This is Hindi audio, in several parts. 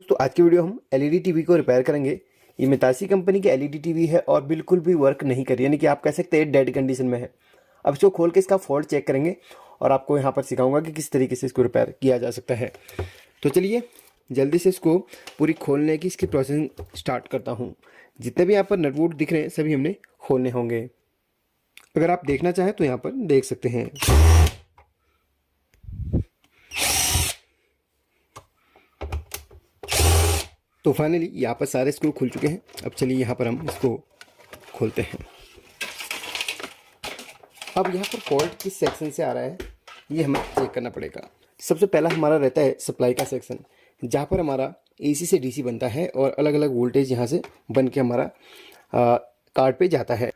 तो आज की वीडियो हम एलईडी टीवी को रिपेयर करेंगे। ये मितासी कंपनी की एलईडी टीवी है और बिल्कुल भी वर्क नहीं कर रही, यानी कि आप कह सकते हैं डेड कंडीशन में है। अब इसको खोल के इसका फॉल्ट चेक करेंगे और आपको यहाँ पर सिखाऊंगा कि किस तरीके से इसको रिपेयर किया जा सकता है। तो चलिए जल्दी से इसको पूरी खोलने की इसकी प्रोसेसिंग स्टार्ट करता हूँ। जितने भी यहाँ पर नट बोल्ट दिख रहे हैं सभी हमने खोलने होंगे। अगर आप देखना चाहें तो यहाँ पर देख सकते हैं। तो फाइनली यहाँ पर सारे स्क्रू खुल चुके हैं। अब चलिए यहाँ पर हम इसको खोलते हैं। अब यहाँ पर फॉल्ट किस सेक्शन से आ रहा है ये हमें चेक करना पड़ेगा। सबसे पहला हमारा रहता है सप्लाई का सेक्शन, जहाँ पर हमारा एसी से डीसी बनता है और अलग अलग वोल्टेज यहाँ से बन के हमारा कार्ड पे जाता है।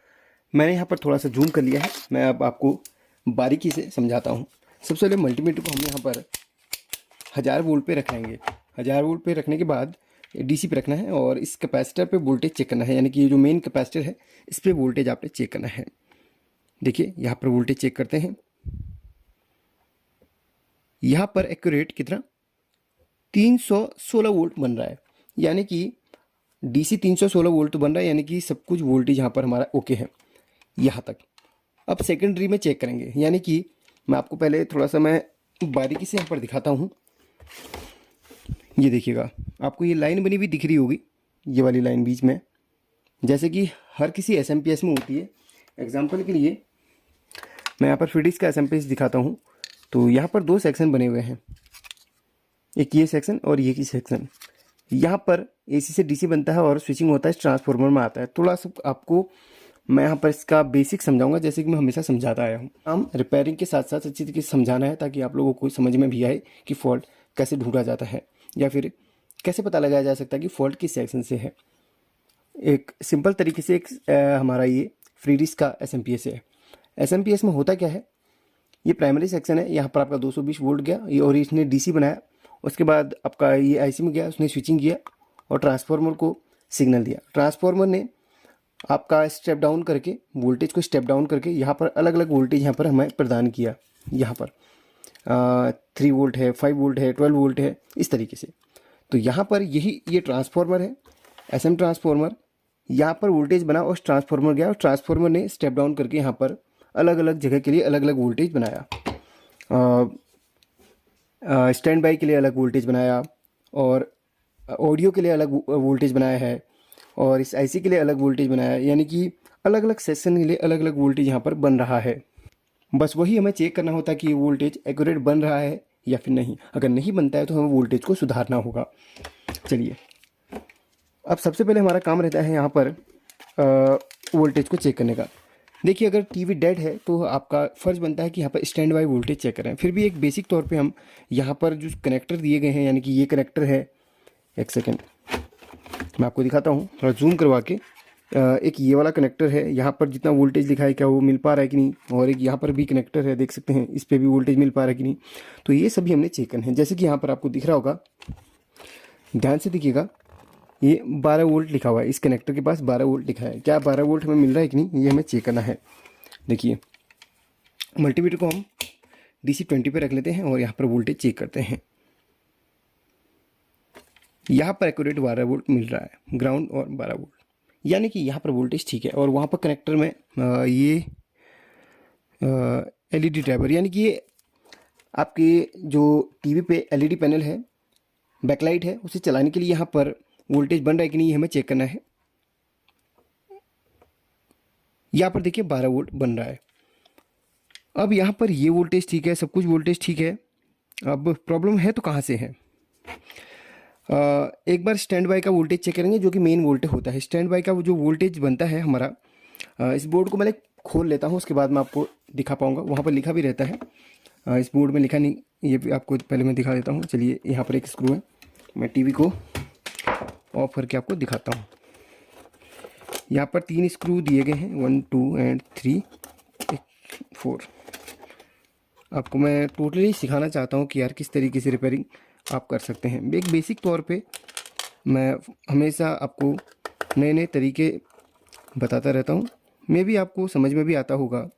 मैंने यहाँ पर थोड़ा सा जूम कर लिया है, मैं अब आपको बारीकी से समझाता हूँ। सबसे पहले मल्टीमीटर को हम यहाँ पर 1000 वोल्ट पे रखेंगे। 1000 वोल्ट पे रखने के बाद डीसी पे रखना है और इस कैपेसिटर पे वोल्टेज चेक करना है, यानी कि ये जो मेन कैपेसिटर है इस पे वोल्टेज आपने चेक करना है। देखिए यहाँ पर वोल्टेज चेक करते हैं। यहाँ पर एक्यूरेट कितना 316 वोल्ट बन रहा है, यानी कि डीसी 316 वोल्ट बन रहा है, यानी कि सब कुछ वोल्टेज यहाँ पर हमारा ओके है यहाँ तक। अब सेकेंडरी में चेक करेंगे, यानी कि मैं आपको पहले थोड़ा सा मैं बारीकी से यहाँ पर दिखाता हूँ। ये देखिएगा, आपको ये लाइन बनी हुई दिख रही होगी, ये वाली लाइन बीच में, जैसे कि हर किसी एसएमपीएस में होती है। एग्जांपल के लिए मैं यहाँ पर फ्रीडिक्स का एसएमपीएस दिखाता हूँ। तो यहाँ पर 2 सेक्शन बने हुए हैं, एक ये सेक्शन और ये की सेक्शन। यहाँ पर एसी से डीसी बनता है और स्विचिंग होता है, ट्रांसफार्मर में आता है। थोड़ा सा आपको मैं यहाँ पर इसका बेसिक समझाऊंगा, जैसे कि मैं हमेशा समझाता आया हूँ। हम रिपेयरिंग के साथ साथ अच्छी तरीके से समझाना है ताकि आप लोगों को समझ में भी आए कि फॉल्ट कैसे ढूंढा जाता है या फिर कैसे पता लगाया जा सकता है कि फॉल्ट किस सेक्शन से है। एक सिंपल तरीके से हमारा ये फ्रीडिक्स का एसएमपीएस है। एसएमपीएस में होता क्या है, ये प्राइमरी सेक्शन है, यहाँ पर आपका 220 वोल्ट गया ये और इसने डीसी बनाया। उसके बाद आपका ये आईसी में गया, उसने स्विचिंग किया और ट्रांसफार्मर को सिग्नल दिया। ट्रांसफार्मर ने आपका स्टेप डाउन करके वोल्टेज को स्टेप डाउन करके यहाँ पर अलग अलग वोल्टेज यहाँ पर हमें प्रदान किया। यहाँ पर 3 वोल्ट है, 5 वोल्ट है, 12 वोल्ट है, इस तरीके से। तो यहाँ पर यही ये ट्रांसफार्मर है, एसएम ट्रांसफार्मर। यहाँ पर वोल्टेज बना और ट्रांसफार्मर गया और ट्रांसफार्मर ने स्टेप डाउन करके यहाँ पर अलग अलग जगह के लिए अलग अलग वोल्टेज बनाया। स्टैंड बाई के लिए अलग वोल्टेज बनाया और ऑडियो के लिए अलग वोल्टेज बनाया है और इस आईसी के लिए अलग वोल्टेज बनाया, यानी कि अलग अलग सेक्शन के लिए अलग अलग वोल्टेज यहाँ पर बन रहा है। बस वही हमें चेक करना होता है कि वोल्टेज एक्यूरेट बन रहा है या फिर नहीं। अगर नहीं बनता है तो हमें वोल्टेज को सुधारना होगा। चलिए अब सबसे पहले हमारा काम रहता है यहाँ पर वोल्टेज को चेक करने का। देखिए अगर टीवी डेड है तो आपका फ़र्ज़ बनता है कि यहाँ पर स्टैंड बाई वोल्टेज चेक करें। फिर भी एक बेसिक तौर पे हम यहाँ पर जो कनेक्टर दिए गए हैं, यानी कि ये कनेक्टर है, एक सेकेंड मैं आपको दिखाता हूँ थोड़ा जूम करवा के। एक ये वाला कनेक्टर है, यहाँ पर जितना वोल्टेज लिखा है क्या वो मिल पा रहा है कि नहीं, और एक यहाँ पर भी कनेक्टर है, देख सकते हैं इस पर भी वोल्टेज मिल पा रहा है कि नहीं। तो ये सभी हमने चेक करने हैं। जैसे कि यहाँ पर आपको दिख रहा होगा, ध्यान से देखिएगा, ये 12 वोल्ट लिखा हुआ है, इस कनेक्टर के पास 12 वोल्ट लिखा है। क्या 12 वोल्ट हमें मिल रहा है कि नहीं, ये हमें चेक करना है। देखिए मल्टीमीटर को हम DC 20 पे रख लेते हैं और यहाँ पर वोल्टेज चेक करते हैं। यहाँ पर एक्यूरेट 12 वोल्ट मिल रहा है, ग्राउंड और 12 वोल्ट, यानी कि यहाँ पर वोल्टेज ठीक है। और वहाँ पर कनेक्टर में ये LED ड्राइवर, यानी कि ये आपके जो टीवी पे LED पैनल है, बैकलाइट है, उसे चलाने के लिए यहाँ पर वोल्टेज बन रहा है कि नहीं ये हमें चेक करना है। यहाँ पर देखिए 12 वोल्ट बन रहा है। अब यहाँ पर ये वोल्टेज ठीक है, सब कुछ वोल्टेज ठीक है। अब प्रॉब्लम है तो कहाँ से है, एक बार स्टैंड बाई का वोल्टेज चेक करेंगे, जो कि मेन वोल्टेज होता है। स्टैंड बाई का वो जो वोल्टेज बनता है हमारा, इस बोर्ड को मैं खोल लेता हूँ, उसके बाद मैं आपको दिखा पाऊँगा। वहाँ पर लिखा भी रहता है, इस बोर्ड में लिखा नहीं, ये भी आपको पहले मैं दिखा देता हूँ। चलिए यहाँ पर एक स्क्रू है, मैं टीवी को ऑफ करके आपको दिखाता हूँ। यहाँ पर 3 स्क्रू दिए गए हैं, 1 2 एंड 3 4। आपको मैं टोटली सिखाना चाहता हूँ कि यार किस तरीके से रिपेयरिंग आप कर सकते हैं। एक बेसिक तौर पे मैं हमेशा आपको नए नए तरीके बताता रहता हूँ, मे भी आपको समझ में भी आता होगा।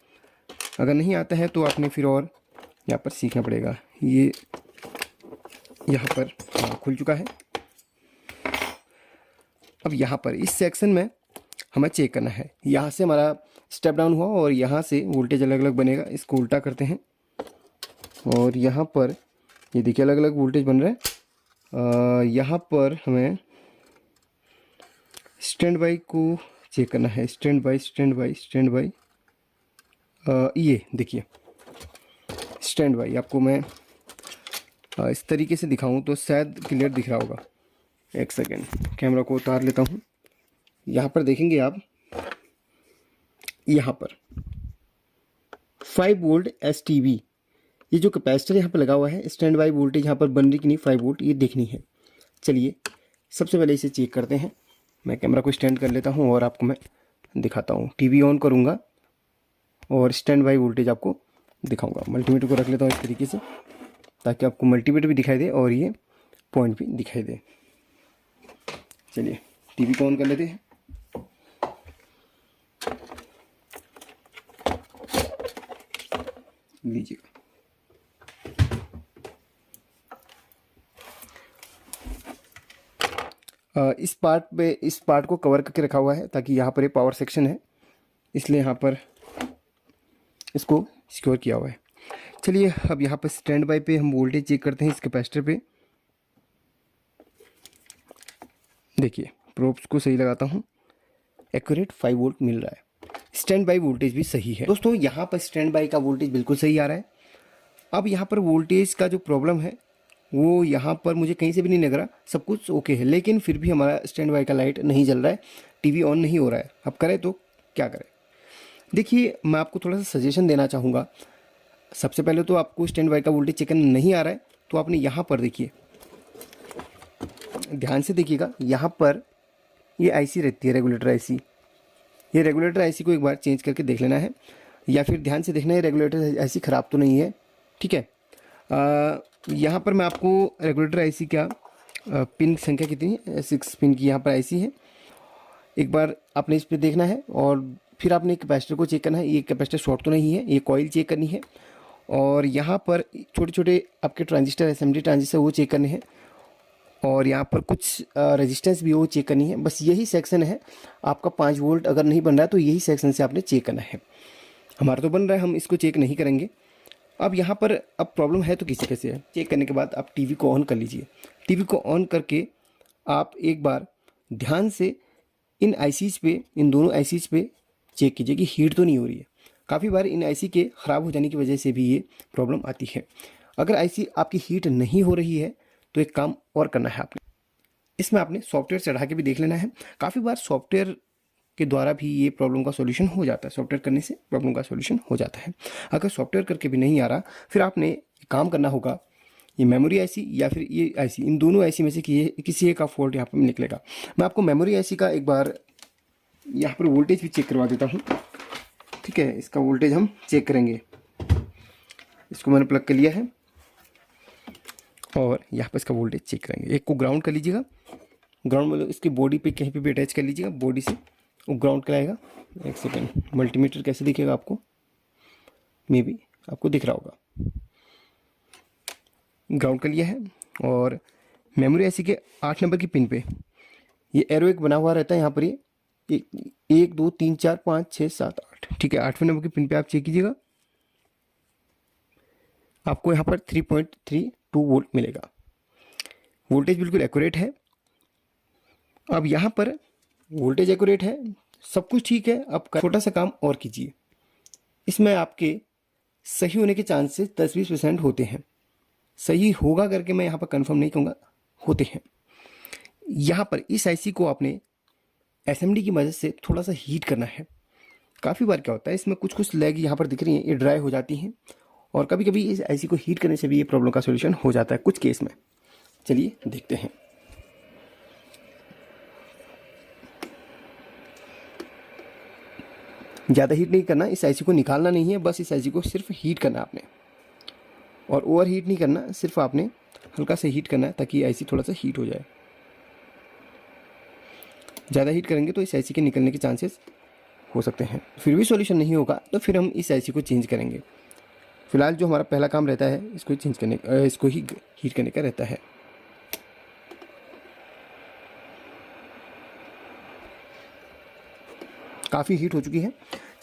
अगर नहीं आता है तो आपने फिर और यहाँ पर सीखना पड़ेगा। ये यहाँ पर खुल चुका है। अब यहाँ पर इस सेक्शन में हमें चेक करना है, यहाँ से हमारा स्टेप डाउन हुआ और यहाँ से वोल्टेज अलग अलग बनेगा। इसको उल्टा करते हैं और यहाँ पर ये देखिए अलग अलग वोल्टेज बन रहा है। यहाँ पर हमें स्टैंड बाई को चेक करना है, स्टैंड बाई। ये देखिए स्टैंड बाई, आपको मैं इस तरीके से दिखाऊं तो शायद क्लियर दिख रहा होगा। एक सेकेंड, कैमरा को उतार लेता हूं। यहाँ पर देखेंगे आप, यहाँ पर 5 वोल्ट STB, ये जो कैपेसिटर यहाँ पर लगा हुआ है, स्टैंड बाई वोल्टेज यहाँ पर बन रही कि नहीं 5 वोल्ट, ये देखनी है। चलिए सबसे पहले इसे चेक करते हैं। मैं कैमरा को स्टैंड कर लेता हूँ और आपको मैं दिखाता हूँ। टीवी ऑन करूँगा और स्टैंड बाई वोल्टेज आपको दिखाऊंगा। मल्टीमीटर को रख लेता हूँ इस तरीके से ताकि आपको मल्टीमीटर भी दिखाई दे और ये पॉइंट भी दिखाई दे। चलिए टीवी को ऑन कर लेते हैं। लीजिएगा, इस पार्ट को कवर करके रखा हुआ है ताकि यहाँ पर ये पावर सेक्शन है, इसलिए यहाँ पर इसको सिक्योर किया हुआ है। चलिए अब यहाँ पर स्टैंड बाई पे हम वोल्टेज चेक करते हैं इस कैपेसिटर पे। देखिए प्रोब्स को सही लगाता हूँ, एक्यूरेट 5 वोल्ट मिल रहा है। स्टैंड बाई वोल्टेज भी सही है दोस्तों, यहाँ पर स्टैंड बाई का वोल्टेज बिल्कुल सही आ रहा है। अब यहाँ पर वोल्टेज का जो प्रॉब्लम है वो यहाँ पर मुझे कहीं से भी नहीं लग रहा, सब कुछ ओके है, लेकिन फिर भी हमारा स्टैंड बाई का लाइट नहीं जल रहा है, टीवी ऑन नहीं हो रहा है। अब करें तो क्या करें? देखिए मैं आपको थोड़ा सा सजेशन देना चाहूँगा। सबसे पहले तो आपको स्टैंड बाई का वोल्टेज चेक करना नहीं आ रहा है तो आपने यहाँ पर देखिए, ध्यान से देखिएगा, यहाँ पर ये आईसी रहती है, रेगुलेटर आईसी। ये रेगुलेटर आईसी को एक बार चेंज करके देख लेना है, या फिर ध्यान से देखना है रेगुलेटर आईसी ख़राब तो नहीं है। ठीक है, यहाँ पर मैं आपको रेगुलेटर आईसी का पिन संख्या कितनी है, 6 पिन की यहाँ पर आईसी है। एक बार आपने इस पर देखना है और फिर आपने कैपेसिटर को चेक करना है, ये कैपेसिटर शॉर्ट तो नहीं है, ये कॉइल चेक करनी है। और यहाँ पर छोटे छोटे आपके ट्रांजिस्टर, एसएमडी ट्रांजिस्टर, वो चेक करने हैं। और यहाँ पर कुछ रेजिस्टेंस भी वो चेक करनी है। बस यही सेक्शन है आपका। 5 वोल्ट अगर नहीं बन रहा है तो यही सेक्शन से आपने चेक करना है। हमारा तो बन रहा है, हम इसको चेक नहीं करेंगे। अब यहाँ पर अब प्रॉब्लम है तो किसी कैसे है। चेक करने के बाद आप टीवी को ऑन कर लीजिए। टीवी को ऑन करके आप एक बार ध्यान से इन आईसीज पे, इन दोनों आईसीज पे चेक कीजिए कि हीट तो नहीं हो रही है। काफ़ी बार इन आईसी के ख़राब हो जाने की वजह से भी ये प्रॉब्लम आती है। अगर आईसी आपकी हीट नहीं हो रही है तो एक काम और करना है आपने, इसमें आपने सॉफ्टवेयर चढ़ा के भी देख लेना है। काफ़ी बार सॉफ्टवेयर के द्वारा भी ये प्रॉब्लम का सॉल्यूशन हो जाता है। सॉफ्टवेयर करने से प्रॉब्लम का सॉल्यूशन हो जाता है। अगर सॉफ्टवेयर करके भी नहीं आ रहा, फिर आपने काम करना होगा, ये मेमोरी आईसी या फिर ये आईसी, इन दोनों आईसी में से किसी एक का फॉल्ट यहाँ पर निकलेगा। मैं आपको मेमोरी आईसी का एक बार यहाँ पर वोल्टेज भी चेक करवा देता हूँ। ठीक है, इसका वोल्टेज हम चेक करेंगे। इसको मैंने प्लग कर लिया है और यहाँ पर इसका वोल्टेज चेक करेंगे। एक को ग्राउंड कर लीजिएगा, ग्राउंड मतलब इसकी बॉडी पे कहीं पे भी अटैच कर लीजिएगा, बॉडी से वो ग्राउंड कराएगा। एक सेकेंड, मल्टीमीटर कैसे दिखेगा आपको, मे बी आपको दिख रहा होगा। ग्राउंड कर लिया है और मेमोरी आईसी के 8 नंबर की पिन पे ये एरो एक बना हुआ रहता है। यहाँ पर ये 1 2 3 4 5 6 7 8, ठीक है, 8वें नंबर की पिन पे आप चेक कीजिएगा। आपको यहाँ पर 3.32 वोल्ट मिलेगा। वोल्टेज बिल्कुल एक्यूरेट है। अब यहाँ पर वोल्टेज एक्यूरेट है, सब कुछ ठीक है। अब छोटा सा काम और कीजिए, इसमें आपके सही होने के चांसेस 10-20% होते हैं। सही होगा करके मैं यहाँ पर कंफर्म नहीं कहूँगा, होते हैं। यहाँ पर इस आईसी को आपने एसएमडी की मदद से थोड़ा सा हीट करना है। काफ़ी बार क्या होता है, इसमें कुछ कुछ लैग यहाँ पर दिख रही हैं, ये ड्राई हो जाती हैं और कभी कभी इस आईसी को हीट करने से भी ये प्रॉब्लम का सॉल्यूशन हो जाता है कुछ केस में। चलिए देखते हैं। ज़्यादा हीट नहीं करना, इस आईसी को निकालना नहीं है, बस इस आईसी को सिर्फ हीट करना आपने, और ओवर हीट नहीं करना, सिर्फ आपने हल्का सा हीट करना है ताकि आईसी थोड़ा सा हीट हो जाए। ज़्यादा हीट करेंगे तो इस आईसी के निकलने के चांसेस हो सकते हैं। फिर भी सॉल्यूशन नहीं होगा तो फिर हम इस आईसी को चेंज करेंगे। फिलहाल जो हमारा पहला काम रहता है इसको चेंज करने, इसको ही हीट करने का रहता है। काफ़ी हीट हो चुकी है।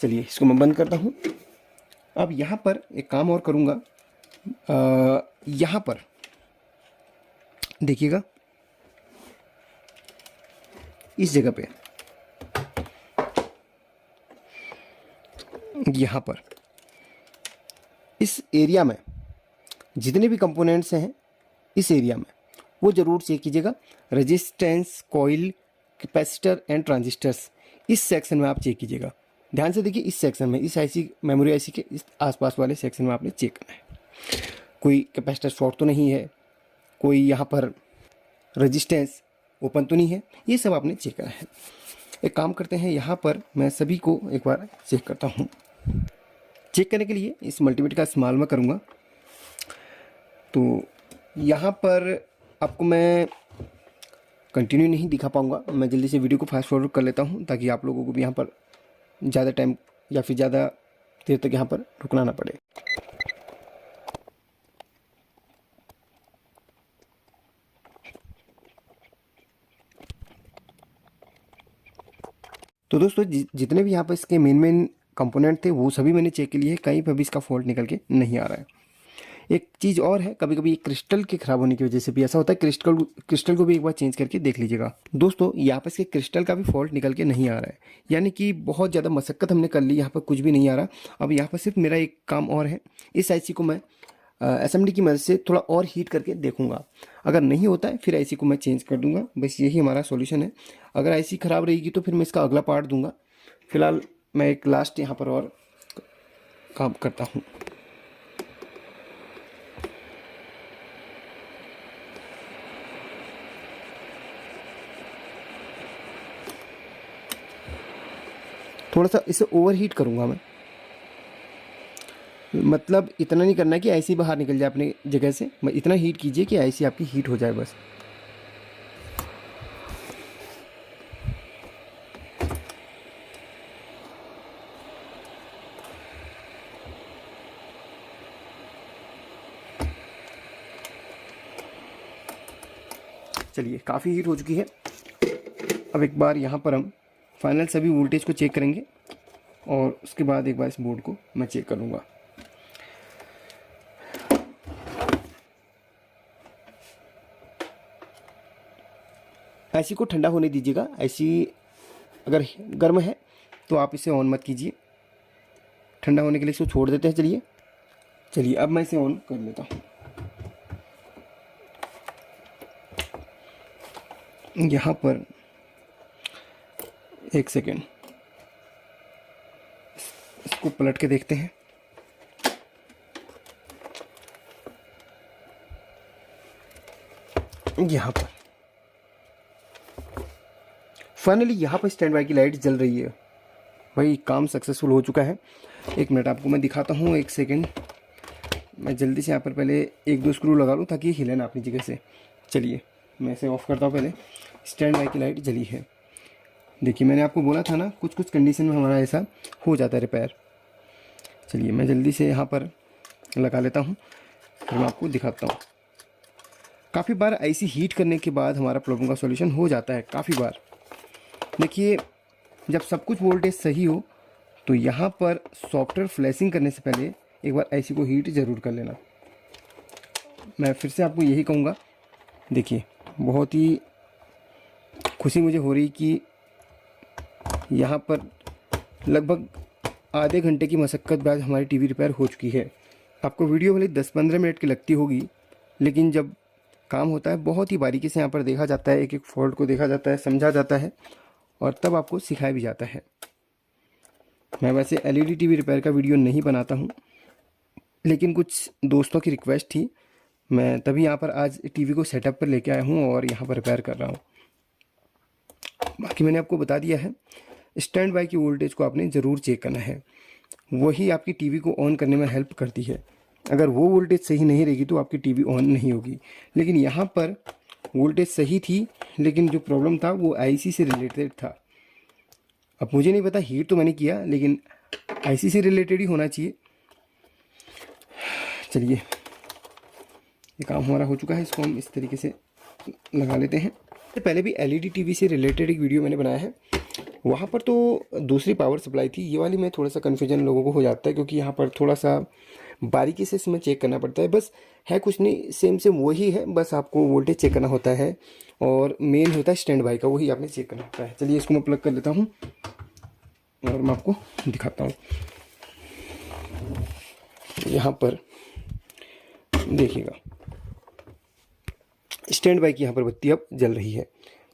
चलिए इसको मैं बंद करता हूँ। अब यहाँ पर एक काम और करूँगा, यहाँ पर देखिएगा, इस जगह पे, यहाँ पर इस एरिया में जितने भी कंपोनेंट्स हैं इस एरिया में वो ज़रूर चेक कीजिएगा। Resistance, coil, capacitor and transistors, इस सेक्शन में आप चेक कीजिएगा। ध्यान से देखिए, इस सेक्शन में, इस आईसी, मेमोरी आईसी के इस आसपास वाले सेक्शन में आपने चेक करना है। कोई कैपेसिटर शॉर्ट तो नहीं है, कोई यहाँ पर रेजिस्टेंस ओपन तो नहीं है, ये सब आपने चेक करना है। एक काम करते हैं, यहाँ पर मैं सभी को एक बार चेक करता हूँ। चेक करने के लिए इस मल्टीमीटर का इस्तेमाल मैं करूँगा। तो यहाँ पर आपको मैं कंटिन्यू नहीं दिखा पाऊँगा, मैं जल्दी से वीडियो को फास्ट फॉरवर्ड कर लेता हूँ ताकि आप लोगों को भी यहाँ पर ज़्यादा टाइम या फिर ज़्यादा देर तक यहाँ पर रुकना ना पड़े। तो दोस्तों जितने भी यहाँ पर इसके मेन कंपोनेंट थे वो सभी मैंने चेक के लिए, कहीं पर भी इसका फॉल्ट निकल के नहीं आ रहा है। एक चीज़ और है, कभी कभी क्रिस्टल के ख़राब होने की वजह से भी ऐसा होता है। क्रिस्टल को भी एक बार चेंज करके देख लीजिएगा। दोस्तों यहाँ पर इसके क्रिस्टल का भी फॉल्ट निकल के नहीं आ रहा है, यानी कि बहुत ज़्यादा मशक्क़त हमने कर ली, यहाँ पर कुछ भी नहीं आ रहा। अब यहाँ पर सिर्फ मेरा एक काम और है, इस आईसी को मैं एसएमडी की मदद से थोड़ा और हीट करके देखूंगा। अगर नहीं होता है फिर आईसी को मैं चेंज कर दूंगा। बस यही हमारा सॉल्यूशन है। अगर आईसी ख़राब रहेगी तो फिर मैं इसका अगला पार्ट दूंगा। फिलहाल मैं एक लास्ट यहाँ पर और काम करता हूँ। थोड़ा सा इसे ओवरहीट करूँगा मैं, मतलब इतना नहीं करना है कि आईसी बाहर निकल जाए अपनी जगह से, इतना हीट कीजिए कि आईसी आपकी हीट हो जाए बस। चलिए काफ़ी हीट हो चुकी है। अब एक बार यहाँ पर हम फाइनल सभी वोल्टेज को चेक करेंगे और उसके बाद एक बार इस बोर्ड को मैं चेक करूँगा। आईसी को ठंडा होने दीजिएगा। आईसी अगर गर्म है तो आप इसे ऑन मत कीजिए, ठंडा होने के लिए इसको छोड़ देते हैं। चलिए अब मैं इसे ऑन कर लेता हूँ। यहाँ पर एक सेकेंड, इसको पलट के देखते हैं। यहाँ पर फाइनली यहाँ पर स्टैंड बाय की लाइट जल रही है। भाई काम सक्सेसफुल हो चुका है। एक मिनट आपको मैं दिखाता हूँ, एक सेकेंड। मैं जल्दी से यहाँ पर पहले एक दो स्क्रू लगा लूँ ताकि हिले ना अपनी जगह से। चलिए मैं इसे ऑफ़ करता हूँ। पहले स्टैंड बाय की लाइट जली है। देखिए मैंने आपको बोला था ना, कुछ कुछ कंडीशन में हमारा ऐसा हो जाता है रिपेयर। चलिए मैं जल्दी से यहाँ पर लगा लेता हूँ, फिर मैं आपको दिखाता हूँ। काफ़ी बार आईसी हीट करने के बाद हमारा प्रॉब्लम का सॉल्यूशन हो जाता है, काफ़ी बार। देखिए जब सब कुछ वोल्टेज सही हो तो यहाँ पर सॉफ्टवेयर फ्लैशिंग करने से पहले एक बार आईसी को हीट ज़रूर कर लेना। मैं फिर से आपको यही कहूँगा। देखिए बहुत ही खुशी मुझे हो रही कि यहाँ पर लगभग आधे घंटे की मशक्क़त बाद हमारी टीवी रिपेयर हो चुकी है। आपको वीडियो भले 10-15 मिनट की लगती होगी, लेकिन जब काम होता है बहुत ही बारीकी से यहाँ पर देखा जाता है, एक एक फॉल्ट को देखा जाता है, समझा जाता है और तब आपको सिखाया भी जाता है। मैं वैसे एलईडी टीवी रिपेयर का वीडियो नहीं बनाता हूँ, लेकिन कुछ दोस्तों की रिक्वेस्ट थी, मैं तभी यहाँ पर आज टीवी को सेटअप पर लेके आया हूँ और यहाँ पर रिपेयर कर रहा हूँ। बाकी मैंने आपको बता दिया है, स्टैंड बाय की वोल्टेज को आपने ज़रूर चेक करना है, वही आपकी टीवी को ऑन करने में हेल्प करती है। अगर वो वोल्टेज सही नहीं रहेगी तो आपकी टीवी ऑन नहीं होगी। लेकिन यहाँ पर वोल्टेज सही थी, लेकिन जो प्रॉब्लम था वो आईसी से रिलेटेड था। अब मुझे नहीं पता, हीट तो मैंने किया लेकिन आईसी से रिलेटेड ही होना चाहिए। चलिए ये काम हमारा हो चुका है, इसको हम इस तरीके से लगा लेते हैं। पहले भी एलईडी टीवी से रिलेटेड एक वीडियो मैंने बनाया है, वहाँ पर तो दूसरी पावर सप्लाई थी, ये वाली में थोड़ा सा कन्फ्यूजन लोगों को हो जाता है क्योंकि यहाँ पर थोड़ा सा बारीकी से इसमें चेक करना पड़ता है। बस है कुछ नहीं, सेम सेम वही है, बस आपको वोल्टेज चेक करना होता है और मेन होता है स्टैंड बाई का, वही आपने चेक करना होता है। चलिए इसको मैं प्लग कर लेता हूँ और मैं आपको दिखाता हूँ। यहाँ पर देखिएगा स्टैंड बाई की यहाँ पर बत्ती अब जल रही है।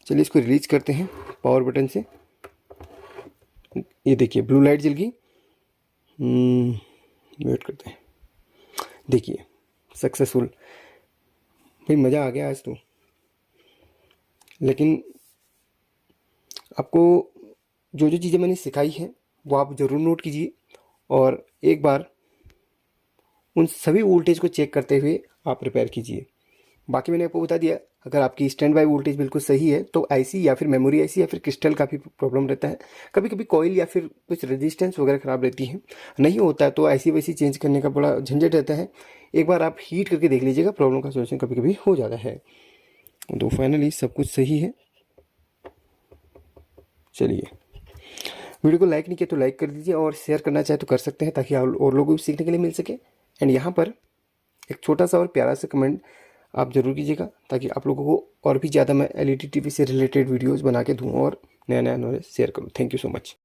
चलिए इसको रिलीज करते हैं पावर बटन से। ये देखिए ब्लू लाइट जल गई। वेट करते हैं, देखिए सक्सेसफुल। भाई मज़ा आ गया आज तो। लेकिन आपको जो जो चीज़ें मैंने सिखाई हैं वो आप ज़रूर नोट कीजिए और एक बार उन सभी वोल्टेज को चेक करते हुए आप रिपेयर कीजिए। बाकी मैंने आपको बता दिया, अगर आपकी स्टैंड बाई वोल्टेज बिल्कुल सही है तो आईसी या फिर मेमोरी आईसी या फिर क्रिस्टल का भी प्रॉब्लम रहता है। कभी कभी कॉइल या फिर कुछ रेजिस्टेंस वगैरह ख़राब रहती है, नहीं होता है तो आईसी वाईसी चेंज करने का बड़ा झंझट रहता है। एक बार आप हीट करके देख लीजिएगा, प्रॉब्लम का सोल्यूशन कभी कभी हो जाता है। तो फाइनली सब कुछ सही है। चलिए वीडियो को लाइक नहीं किया तो लाइक कर दीजिए और शेयर करना चाहे तो कर सकते हैं ताकि और लोगों को भी सीखने के लिए मिल सके। एंड यहाँ पर एक छोटा सा और प्यारा सा कमेंट आप ज़रूर कीजिएगा ताकि आप लोगों को और भी ज़्यादा मैं एलईडी टीवी से रिलेटेड वीडियोस बना के दूँ और नया नया नॉलेज शेयर करूँ। Thank you so much.